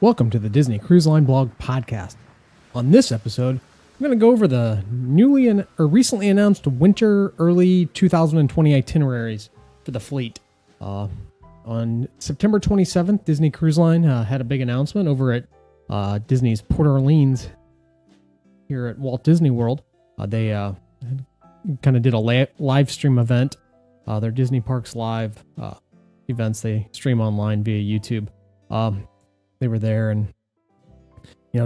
Welcome to the Disney Cruise Line Blog Podcast. On this episode, I'm going to go over the recently announced winter early 2020 itineraries for the fleet. On September 27th, Disney Cruise Line had a big announcement over at Disney's Port Orleans here at Walt Disney World. They kind of did a live stream event. Their Disney Parks Live events they stream online via YouTube. They were there, and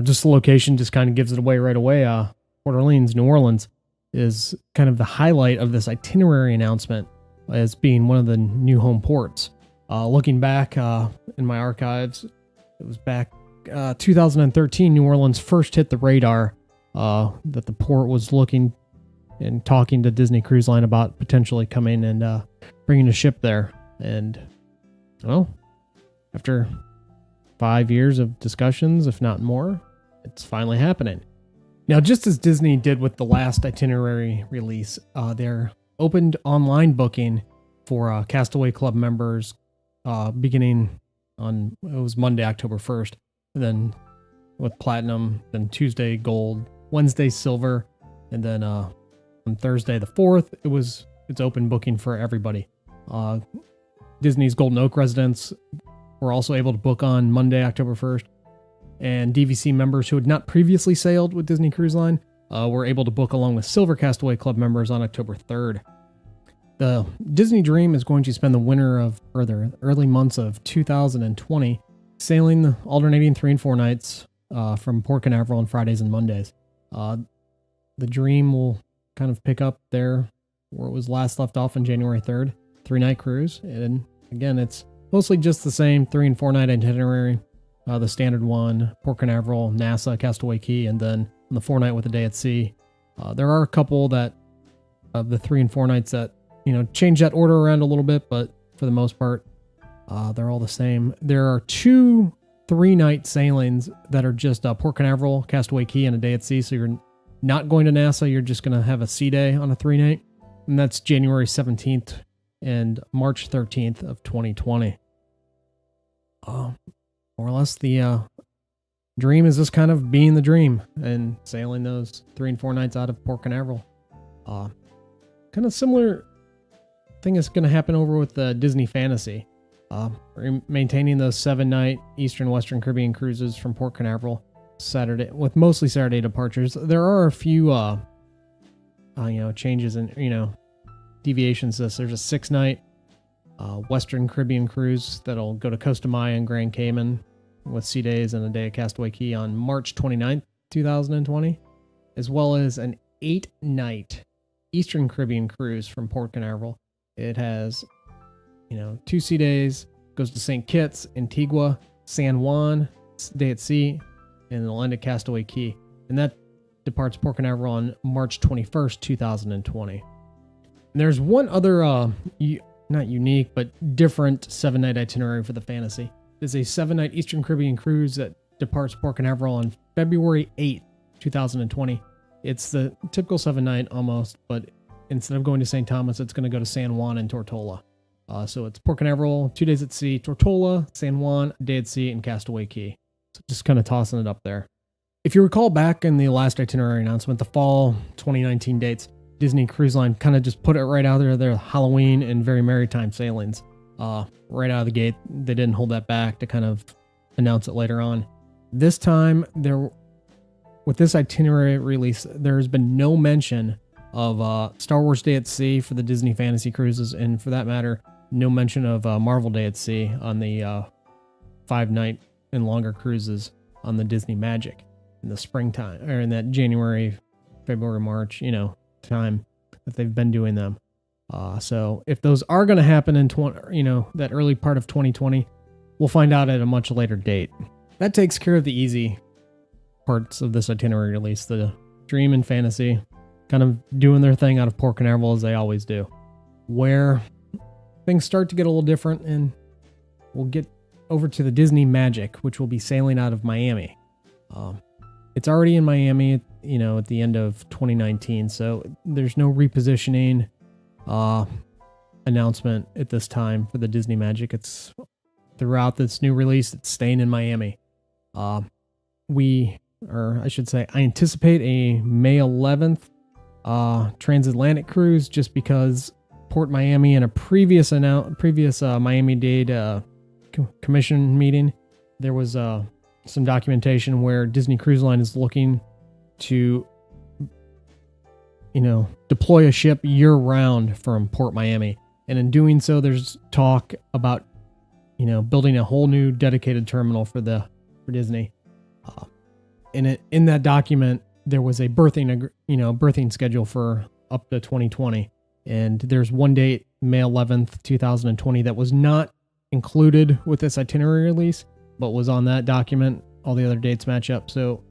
just the location just kind of gives it away right away. Port Orleans, New Orleans, is kind of the highlight of this itinerary announcement as being one of the new home ports. Looking back in my archives, it was back 2013. New Orleans first hit the radar that the port was looking and talking to Disney Cruise Line about potentially coming and bringing a ship there. And after 5 years of discussions, if not more, it's finally happening. Now, just as Disney did with the last itinerary release, they're opened online booking for Castaway Club members beginning on, it was Monday, October 1st, and then with Platinum, then Tuesday Gold, Wednesday Silver, and then on Thursday the 4th, it's open booking for everybody. Disney's Golden Oak residents were also able to book on Monday, October 1st, and DVC members who had not previously sailed with Disney Cruise Line were able to book along with Silver Castaway Club members on October 3rd. The Disney Dream is going to spend the early months of 2020 sailing the alternating 3 and 4 nights from Port Canaveral on Fridays and Mondays. The Dream will kind of pick up there where it was last left off on January 3rd, 3-night cruise, and again, it's mostly just the same 3 and 4 night itinerary. The standard one, Port Canaveral, NASA, Castaway Cay, and then on the 4 night with a day at sea. There are a couple that of the 3 and 4 nights that change that order around a little bit, but for the most part, they're all the same. There are 2 3-night sailings that are just Port Canaveral, Castaway Cay, and a day at sea. So you're not going to NASA. You're just going to have a sea day on a 3-night, and that's January 17th and March 13th of 2020. More or less, the Dream is just kind of being the Dream and sailing those 3 and 4 nights out of Port Canaveral. Kind of similar thing is going to happen over with Disney Fantasy. Maintaining those 7-night Eastern Western Caribbean cruises from Port Canaveral Saturday, with mostly Saturday departures. There are a few changes and deviations to this. There's a 6-night Western Caribbean cruise that'll go to Costa Maya and Grand Cayman with sea days and a day at Castaway Cay on March 29th, 2020, as well as an 8-night Eastern Caribbean cruise from Port Canaveral. It has 2 sea days, goes to St. Kitts, Antigua, San Juan, day at sea, and it'll end at Castaway Cay. And that departs Port Canaveral on March 21st, 2020. And there's one other, not unique, but different 7-night itinerary for the Fantasy. It's a 7-night Eastern Caribbean cruise that departs Port Canaveral on February 8th, 2020. It's the typical 7-night almost, but instead of going to St. Thomas, it's going to go to San Juan and Tortola. So it's Port Canaveral, 2 days at sea, Tortola, San Juan, a day at sea, and Castaway Cay. So just kind of tossing it up there. If you recall back in the last itinerary announcement, the fall 2019 dates, Disney Cruise Line kind of just put it right out there. They're Halloween and Very Maritime sailings. Right out of the gate, they didn't hold that back to kind of announce it later on. This time, with this itinerary release, there's been no mention of Star Wars Day at Sea for the Disney Fantasy Cruises, and for that matter, no mention of Marvel Day at Sea on the 5-night and longer cruises on the Disney Magic in the springtime, or in that January, February, March, time that they've been doing them. So if those are going to happen in that early part of 2020, we'll find out at a much later date. That takes care of the easy parts of this itinerary release. The Dream and Fantasy kind of doing their thing out of Port Canaveral as they always do. Where things start to get a little different, and we'll get over to the Disney Magic, which will be sailing out of Miami. It's already in Miami, at the end of 2019, so there's no repositioning announcement at this time for the Disney Magic. It's throughout this new release, it's staying in Miami. I anticipate a May 11th transatlantic cruise, just because Port Miami in a previous Miami-Dade commission meeting, there was some documentation where Disney Cruise Line is looking to deploy a ship year-round from Port Miami. And in doing so, there's talk about, building a whole new dedicated terminal for Disney. In that document, there was a birthing schedule for up to 2020. And there's one date, May 11th, 2020, that was not included with this itinerary release, but was on that document. All the other dates match up. So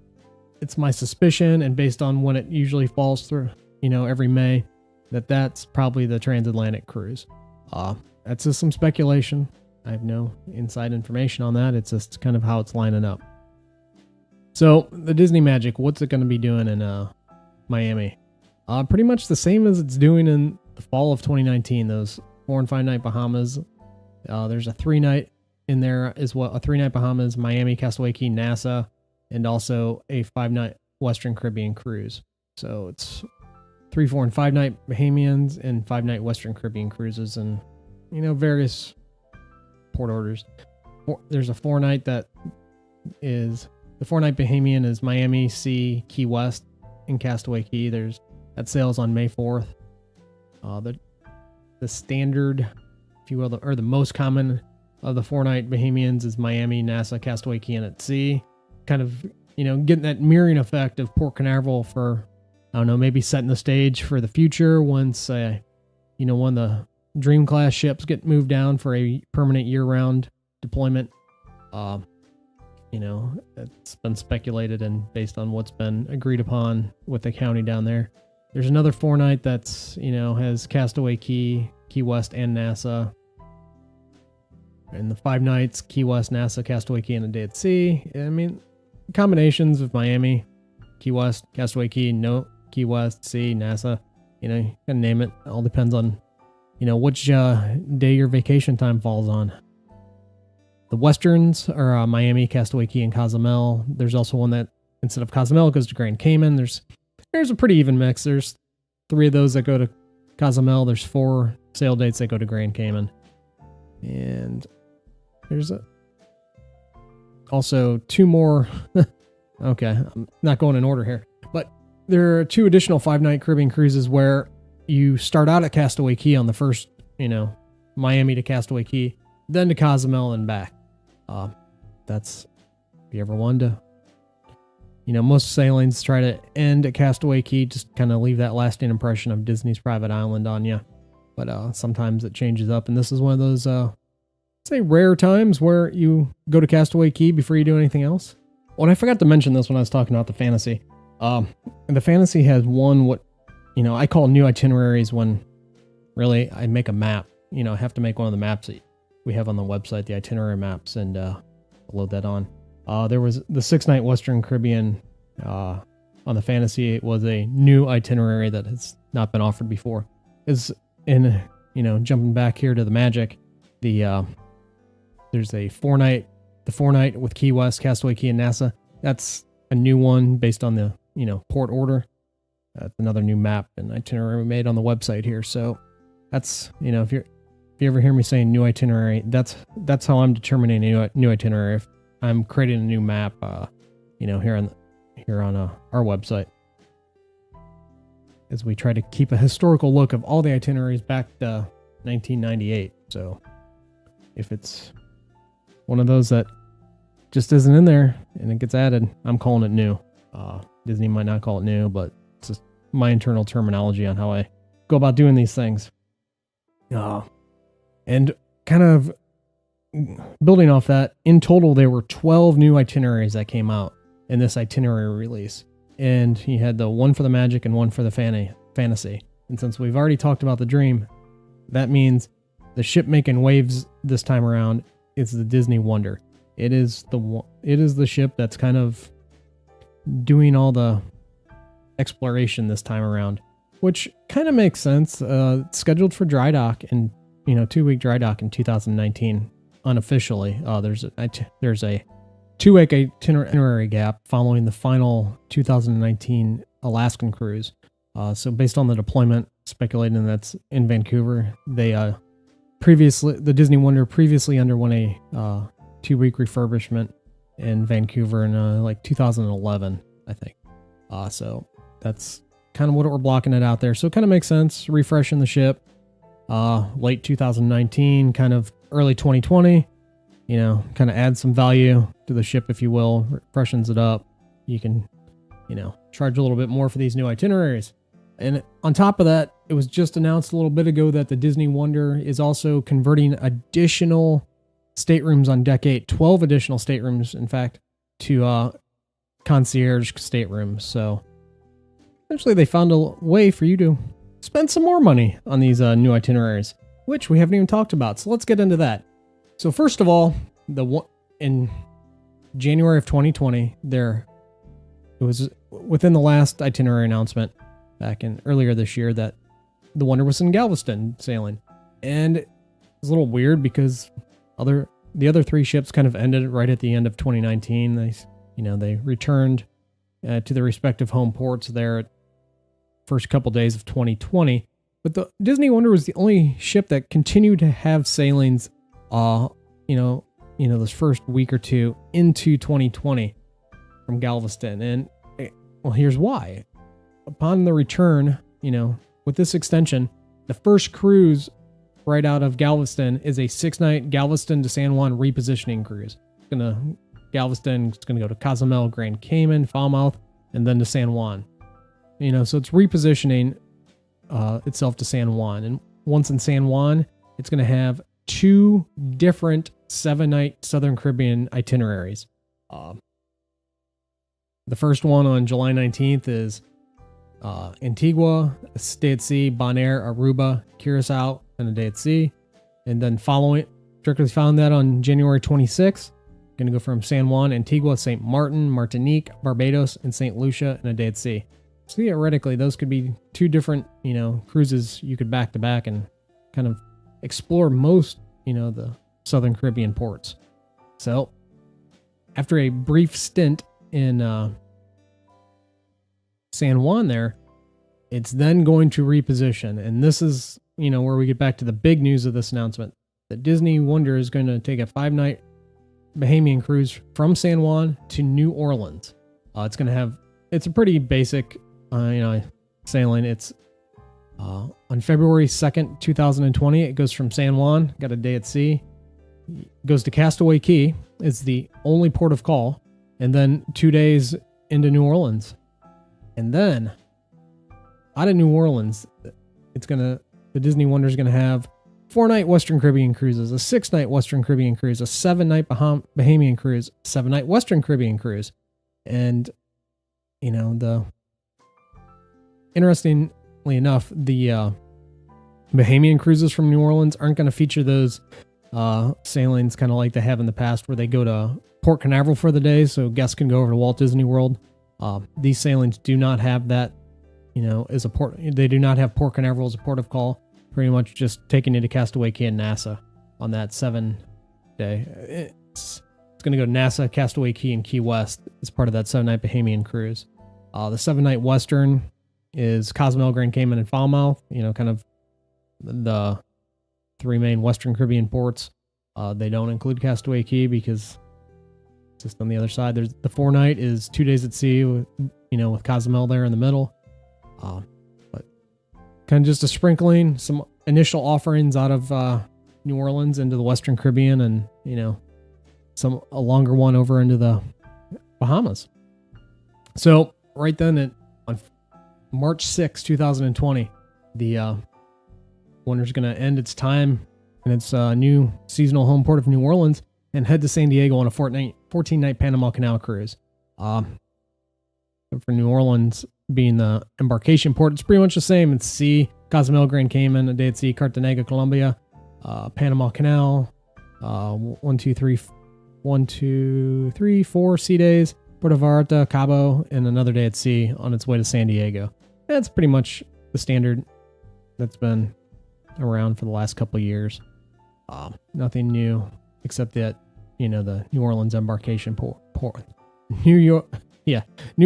it's my suspicion, and based on when it usually falls through, every May, that's probably the transatlantic cruise. That's just some speculation. I have no inside information on that. It's just kind of how it's lining up. So the Disney Magic, what's it going to be doing in Miami? Pretty much the same as it's doing in the fall of 2019. Those 4 and 5 night Bahamas. There's a 3-night in there as well. A 3-night Bahamas, Miami, Castaway Cay, NASA, and also a 5-night Western Caribbean cruise. So it's 3, 4, and 5 night Bahamians and 5-night Western Caribbean cruises, and various port orders. There's a 4-night that is the 4-night Bahamian is Miami, Sea, Key West, and Castaway Cay. That sails on May 4th. The standard, if you will, the most common of the 4-night Bahamians is Miami, NASA, Castaway Cay, and at sea. Kind of, getting that mirroring effect of Port Canaveral for, I don't know, maybe setting the stage for the future once, one of the Dream class ships get moved down for a permanent year-round deployment. It's been speculated and based on what's been agreed upon with the county down there. There's another 4-night that's, has Castaway Cay, Key West, and NASA. And the 5 nights, Key West, NASA, Castaway Cay, and a day at sea. I mean, combinations of Miami, Key West, Castaway Cay, Key West, Sea, NASA. You can name it. All depends on, which day your vacation time falls on. The Westerns are Miami, Castaway Cay, and Cozumel. There's also one that, instead of Cozumel, goes to Grand Cayman. There's a pretty even mix. There's 3 of those that go to Cozumel. There's 4 sail dates that go to Grand Cayman. And there's also 2 more. Okay, I'm not going in order here. But there are 2 additional 5-night Caribbean cruises where you start out at Castaway Cay on the first, Miami to Castaway Cay, then to Cozumel and back. That's, if you ever wanted to, most sailings try to end at Castaway Cay, just kind of leave that lasting impression of Disney's private island on you. But sometimes it changes up, and this is one of those, say, rare times where you go to Castaway Cay before you do anything else. Oh, and I forgot to mention this when I was talking about the Fantasy. The Fantasy has what I call new itineraries when really I make a map. I have to make one of the maps that we have on the website, the itinerary maps, and load that on. There was the 6-night Western Caribbean on the Fantasy. It was a new itinerary that has not been offered before. Is in jumping back here to the Magic, there's a 4-night, the 4-night with Key West, Castaway Cay, and NASA. That's a new one based on the port order. That's another new map and itinerary we made on the website here. So that's if you ever hear me saying new itinerary, that's how I'm determining a new itinerary. If I'm creating a new map, here on our website, as we try to keep a historical look of all the itineraries back to 1998. So if it's one of those that just isn't in there and it gets added, I'm calling it new. Disney might not call it new, but it's just my internal terminology on how I go about doing these things. And kind of building off that, in total, there were 12 new itineraries that came out in this itinerary release. And he had the one for the Magic and one for the Fantasy. And since we've already talked about the Dream, that means the ship making waves this time around is the Disney Wonder. It is the ship that's kind of doing all the exploration this time around, which kind of makes sense. Scheduled for dry dock and 2-week dry dock in 2019 unofficially. There's a 2-week itinerary gap following the final 2019 Alaskan cruise. So based on the deployment, speculating that's in Vancouver, the Disney Wonder previously underwent a 2-week refurbishment in Vancouver in like 2011, I think. So that's kind of what we're blocking it out there. So it kind of makes sense, refreshing the ship. Late 2019, kind of early 2020, kind of add some value to the ship, if you will, freshens it up. You can, charge a little bit more for these new itineraries. And on top of that, it was just announced a little bit ago that the Disney Wonder is also converting additional staterooms on Deck 8, 12 additional staterooms, in fact, to concierge staterooms. So essentially they found a way for you to spend some more money on these new itineraries, which we haven't even talked about. So let's get into that. So first of all, in January of 2020, it was within the last itinerary announcement back in earlier this year that the Wonder was in Galveston sailing. And it was a little weird because the other 3 ships kind of ended right at the end of 2019. They returned to their respective home ports there at first couple days of 2020. But the Disney Wonder was the only ship that continued to have sailings, this first week or two into 2020 from Galveston. And well, here's why. Upon the return, with this extension, the first cruise right out of Galveston is a 6-night Galveston to San Juan repositioning cruise. Galveston is going to go to Cozumel, Grand Cayman, Falmouth, and then to San Juan. So it's repositioning itself to San Juan. And once in San Juan, it's going to have 2 different 7-night Southern Caribbean itineraries. The first one on July 19th is Antigua, a stay at sea, Bonaire, Aruba, Curacao, and a day at sea. And then directly following that on January 26th, going to go from San Juan, Antigua, St. Martin, Martinique, Barbados, and St. Lucia, and a day at sea. So theoretically, those could be 2 different, cruises you could back to back and kind of explore most, the Southern Caribbean ports. So after a brief stint in San Juan there, it's then going to reposition. And this is, where we get back to the big news of this announcement. The Disney Wonder is going to take a 5-night Bahamian cruise from San Juan to New Orleans. It's a pretty basic, sailing. It's on February 2nd, 2020. It goes from San Juan, got a day at sea, goes to Castaway Cay, is the only port of call, and then 2 days into New Orleans. And then out of New Orleans, the Disney Wonder is going to have 4-night Western Caribbean cruises, a 6-night Western Caribbean cruise, a 7-night Bahamian cruise, 7-night Western Caribbean cruise. And, interestingly enough, the Bahamian cruises from New Orleans aren't going to feature those sailings kind of like they have in the past where they go to Port Canaveral for the day so guests can go over to Walt Disney World. These sailings do not have that, as a port. They do not have Port Canaveral as a port of call. Pretty much just taking you to Castaway Cay and Nassau on that 7-day. It's going to go to Nassau, Castaway Cay, and Key West as part of that 7-night Bahamian cruise. The 7-night Western is Cozumel, Grand Cayman, and Falmouth. Kind of the 3 main Western Caribbean ports. They don't include Castaway Cay because it's just on the other side. There's the 4-night is 2 days at sea, with Cozumel there in the middle. But kind of just a sprinkling, some initial offerings out of New Orleans into the Western Caribbean, and a longer one over into the Bahamas. So right then on March 6, 2020, the Wonder's going to end its time in its new seasonal home port of New Orleans and head to San Diego on a 14-night Panama Canal cruise. For New Orleans being the embarkation port, it's pretty much the same. It's sea, Cozumel, Grand Cayman, a day at sea, Cartagena, Colombia, Panama Canal, 1, 2, 3, 4 sea days, Puerto Vallarta, Cabo, and another day at sea on its way to San Diego. That's pretty much the standard that's been around for the last couple of years. Nothing new, except that the New Orleans embarkation port. New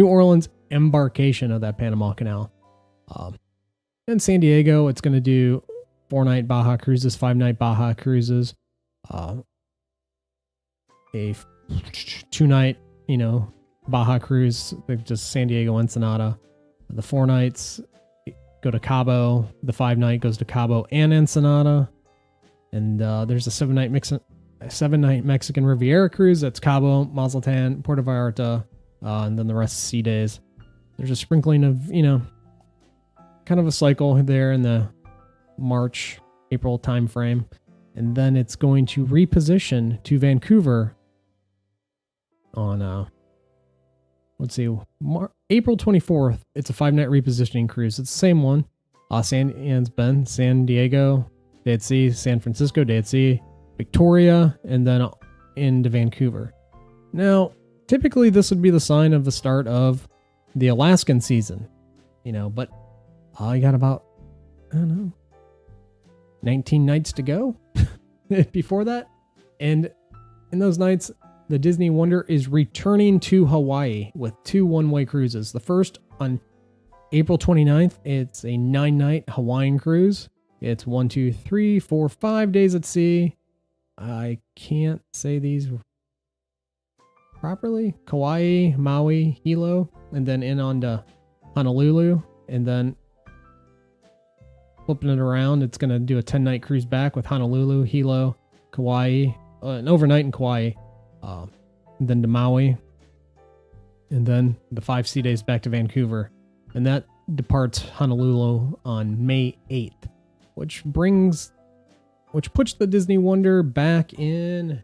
Orleans embarkation of that Panama Canal. And San Diego, it's going to do 4-night Baja cruises, 5-night Baja cruises, a 2-night, Baja cruise, just San Diego, Ensenada. The 4 nights go to Cabo. The 5-night goes to Cabo and Ensenada. And there's a 7-night Mexican Riviera cruise. That's Cabo, Mazatlan, Puerto Vallarta, and then the rest sea days. There's a sprinkling of, kind of a cycle there in the March, April timeframe. And then it's going to reposition to Vancouver on, April 24th. It's a 5-night repositioning cruise. It's the same one. It's been San Diego, day at sea, San Francisco, day at sea, Victoria, and then into Vancouver. Now, typically this would be the sign of the start of the Alaskan season, but you got about, 19 nights to go before that. And in those nights, the Disney Wonder is returning to Hawaii with 2 one-way cruises. The first on April 29th, it's a 9-night Hawaiian cruise. It's 1, 2, 3, 4, 5 days at sea. I can't say these properly. Kauai, Maui, Hilo, and then in on to Honolulu. And then flipping it around, it's going to do a 10-night cruise back with Honolulu, Hilo, Kauai, an overnight in Kauai, and then to Maui, and then the 5 sea days back to Vancouver. And that departs Honolulu on May 8th, which puts the Disney Wonder back in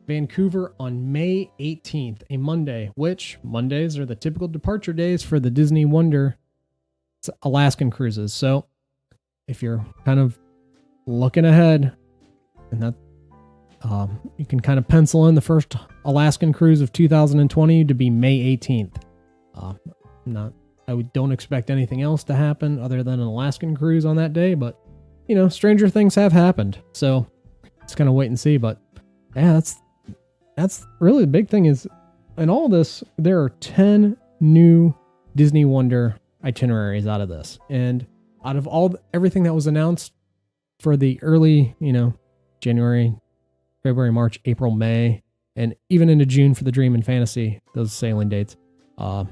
Vancouver on May 18th, a Monday, which Mondays are the typical departure days for the Disney Wonder Alaskan cruises. So if you're kind of looking ahead, and that you can kind of pencil in the first Alaskan cruise of 2020 to be May 18th. I don't expect anything else to happen other than an Alaskan cruise on that day, but stranger things have happened. So it's kind of wait and see. But yeah, that's really the big thing is in all this, there are 10 new Disney Wonder itineraries out of this. And out of everything that was announced for the early, January, February, March, April, May, and even into June for the Dream and Fantasy, those sailing dates, the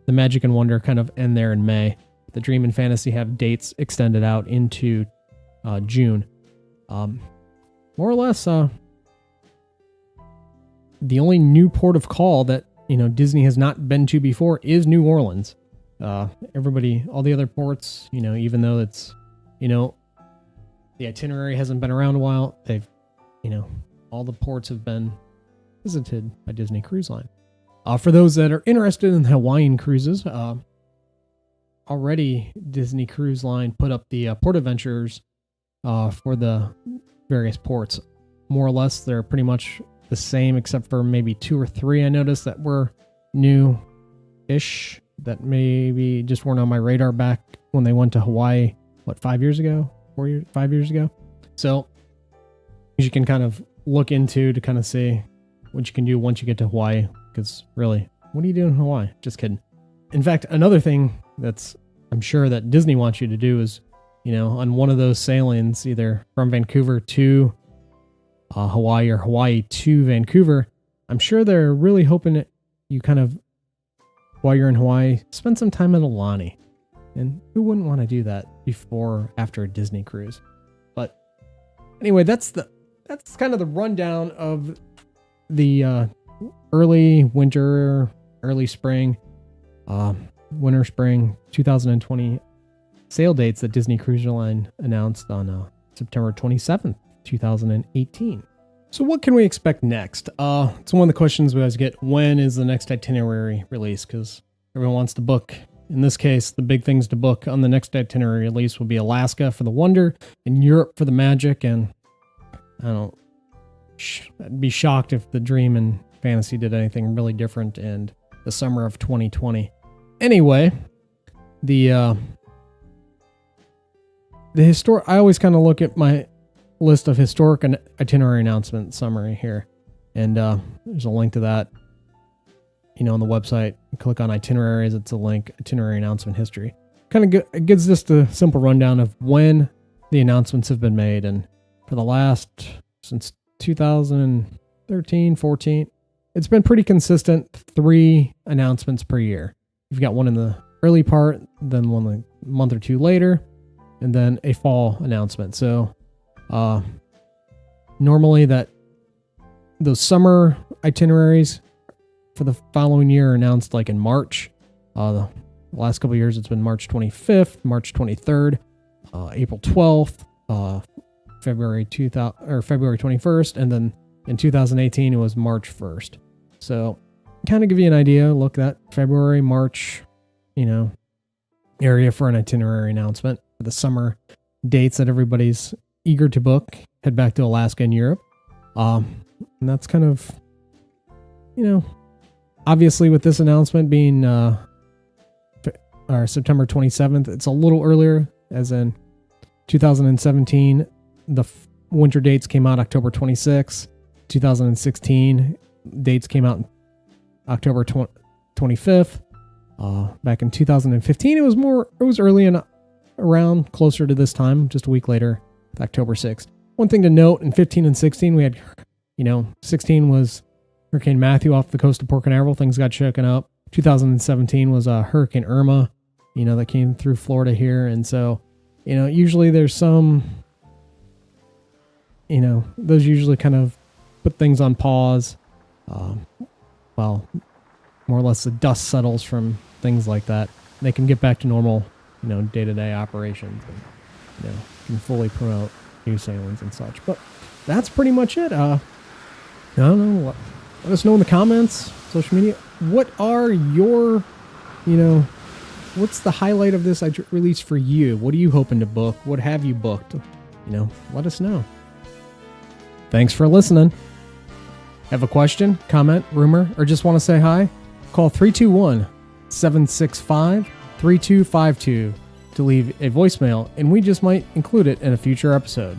Magic and Wonder kind of end there in May. The Dream and Fantasy have dates extended out into June. More or less, the only new port of call that, Disney has not been to before is New Orleans. All the other ports, even though it's, the Itinerary hasn't been around a while, they've, all the ports have been visited by Disney Cruise Line. For those that are interested in Hawaiian cruises, already Disney Cruise Line put up the port adventures for the various ports. More or less, they're pretty much the same, except for maybe 2 or 3 I noticed that were new-ish, that maybe just weren't on my radar back when they went to Hawaii, 5 years ago? 5 years ago? So, you can kind of look into to kind of see what you can do once you get to Hawaii, because really, what are you doing in Hawaii? Just kidding. In fact, another thing that's I'm sure that Disney wants you to do is, on one of those sailings, either from Vancouver to Hawaii or Hawaii to Vancouver, I'm sure they're really hoping that you kind of, while you're in Hawaii, spend some time at Aulani. And who wouldn't want to do that before or after a Disney cruise? But anyway, that's kind of the rundown of the early winter, early spring, winter, spring 2020 sail dates that Disney Cruise Line announced on September 27th, 2018. So what can we expect next? It's one of the questions we always get. When is the next itinerary release? Because everyone wants to book. In this case, the big things to book on the next itinerary release will be Alaska for the Wonder and Europe for the Magic. And I'd be shocked if the Dream and Fantasy did anything really different in the summer of 2020. Anyway, I always kind of look at my list of historic and itinerary announcement summary here. And there's a link to that, on the website. Click on itineraries. It's a link, itinerary announcement history. Kind of it gives just a simple rundown of when the announcements have been made. And for the since 2013, 14, it's been pretty consistent, 3 announcements per year. You've got one in the early part, then one a month or 2 later, and then a fall announcement. So normally those summer itineraries for the following year are announced like in March. The last couple of years it's been March 25th, March 23rd, April 12th, February 21st, and then in 2018 it was March 1st. So kind of give you an idea, look at February, March, area for an itinerary announcement for the summer dates that everybody's eager to book, head back to Alaska and Europe. And that's kind of, obviously with this announcement being September 27th, it's a little earlier, as in 2017, the winter dates came out October 26th. 2016 dates came out October 25th. Back in 2015, it was early and around closer to this time, just a week later, October 6th. One thing to note, in 15 and 16, we had, 16 was Hurricane Matthew off the coast of Port Canaveral. Things got shaken up. 2017 was Hurricane Irma, that came through Florida here. And so, usually there's some, those usually kind of put things on pause. Well, more or less the dust settles from things like that. They can get back to normal, day-to-day operations and, can fully promote new sailings and such. But that's pretty much it. I don't know. Let us know in the comments, social media. What are your, what's the highlight of this release for you? What are you hoping to book? What have you booked? Let us know. Thanks for listening. Have a question, comment, rumor, or just want to say hi? Call 321-765-3252 to leave a voicemail, and we just might include it in a future episode.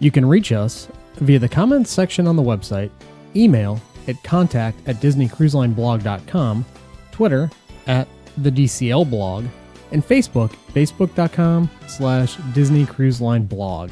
You can reach us via the comments section on the website, email at contact@disneycruiselineblog.com, Twitter @the DCL blog, and Facebook, facebook.com/Disney Cruise Line blog.